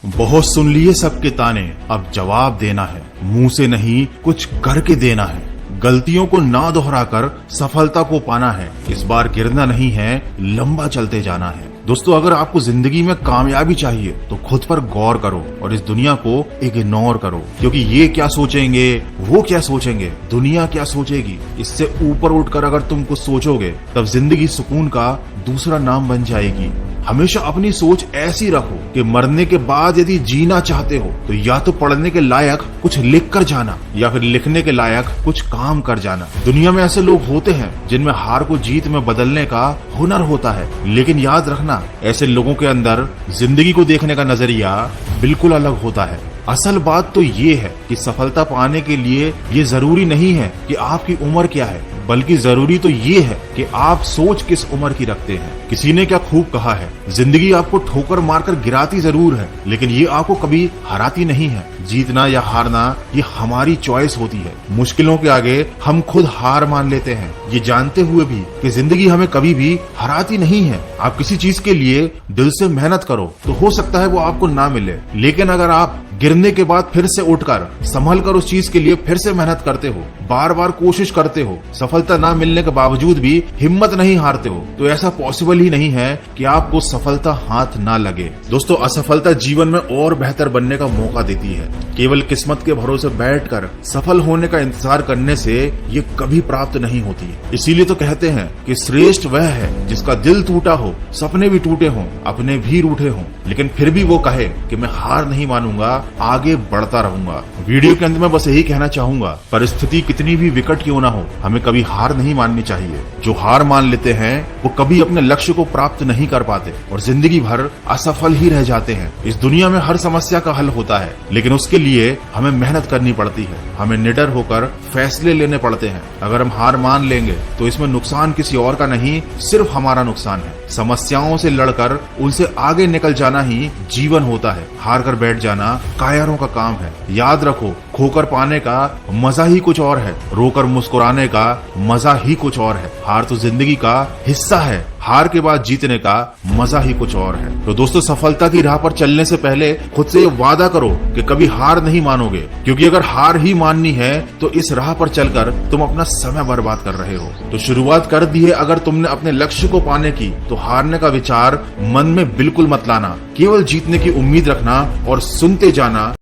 बहुत सुन लिए सबके ताने, अब जवाब देना है। मुंह से नहीं कुछ करके देना है। गलतियों को ना दोहराकर सफलता को पाना है। इस बार गिरना नहीं है, लंबा चलते जाना है। दोस्तों, अगर आपको जिंदगी में कामयाबी चाहिए तो खुद पर गौर करो और इस दुनिया को इग्नोर करो, क्योंकि ये क्या सोचेंगे, वो क्या सोचेंगे, दुनिया क्या सोचेगी, इससे ऊपर उठकर अगर तुम कुछ सोचोगे तब जिंदगी सुकून का दूसरा नाम बन जाएगी। हमेशा अपनी सोच ऐसी रखो कि मरने के बाद यदि जीना चाहते हो तो या तो पढ़ने के लायक कुछ लिख कर जाना या फिर लिखने के लायक कुछ काम कर जाना। दुनिया में ऐसे लोग होते हैं जिनमें हार को जीत में बदलने का हुनर होता है, लेकिन याद रखना, ऐसे लोगों के अंदर जिंदगी को देखने का नजरिया बिल्कुल अलग होता है। असल बात तो ये है कि सफलता पाने के लिए ये जरूरी नहीं है कि आपकी उम्र क्या है, बल्कि जरूरी तो ये है कि आप सोच किस उम्र की रखते हैं। किसी ने क्या खूब कहा है, जिंदगी आपको ठोकर मारकर गिराती जरूर है, लेकिन ये आपको कभी हराती नहीं है। जीतना या हारना ये हमारी चॉइस होती है। मुश्किलों के आगे हम खुद हार मान लेते हैं, ये जानते हुए भी कि जिंदगी हमें कभी भी हराती नहीं है। आप किसी चीज के लिए दिल से मेहनत करो तो हो सकता है वो आपको ना मिले, लेकिन अगर आप गिरने के बाद फिर से उठकर संभल कर उस चीज के लिए फिर से मेहनत करते हो, बार बार कोशिश करते हो, सफलता ना मिलने के बावजूद भी हिम्मत नहीं हारते हो, तो ऐसा पॉसिबल ही नहीं है कि आपको सफलता हाथ ना लगे। दोस्तों, असफलता जीवन में और बेहतर बनने का मौका देती है। केवल किस्मत के भरोसे बैठकर सफल होने का इंतजार करने से ये कभी प्राप्त नहीं होती। इसीलिए तो कहते हैं कि श्रेष्ठ वह है जिसका दिल टूटा हो, सपने भी टूटे हों, अपने भी रूठे हों, लेकिन फिर भी वो कहे कि मैं हार नहीं मानूंगा, आगे बढ़ता रहूंगा। वीडियो के अंत में बस यही कहना चाहूंगा, परिस्थिति कितनी भी विकट क्यों ना हो, हमें कभी हार नहीं माननी चाहिए। जो हार मान लेते हैं वो कभी अपने लक्ष्य को प्राप्त नहीं कर पाते और जिंदगी भर असफल ही रह जाते हैं। इस दुनिया में हर समस्या का हल होता है, लेकिन उसके लिए हमें मेहनत करनी पड़ती है, हमें निडर होकर फैसले लेने पड़ते हैं। अगर हम हार मान लेंगे तो इसमें नुकसान किसी और का नहीं, सिर्फ हमारा नुकसान है। समस्याओं से लड़कर उनसे आगे निकल जाना ही जीवन होता है। हार कर बैठ जाना कायरों का काम है। याद रखो, खोकर पाने का मजा ही कुछ और है, रोकर मुस्कुराने का मजा ही कुछ और है। हार तो जिंदगी का हिस्सा है, हार के बाद जीतने का मजा ही कुछ और है। तो दोस्तों, सफलता की राह पर चलने से पहले खुद से ये वादा करो कि कभी हार नहीं मानोगे, क्योंकि अगर हार ही माननी है तो इस राह पर चलकर तुम अपना समय बर्बाद कर रहे हो। तो शुरुआत कर दी है अगर तुमने अपने लक्ष्य को पाने की, तो हारने का विचार मन में बिल्कुल मत लाना। केवल जीतने की उम्मीद रखना और सुनते जाना।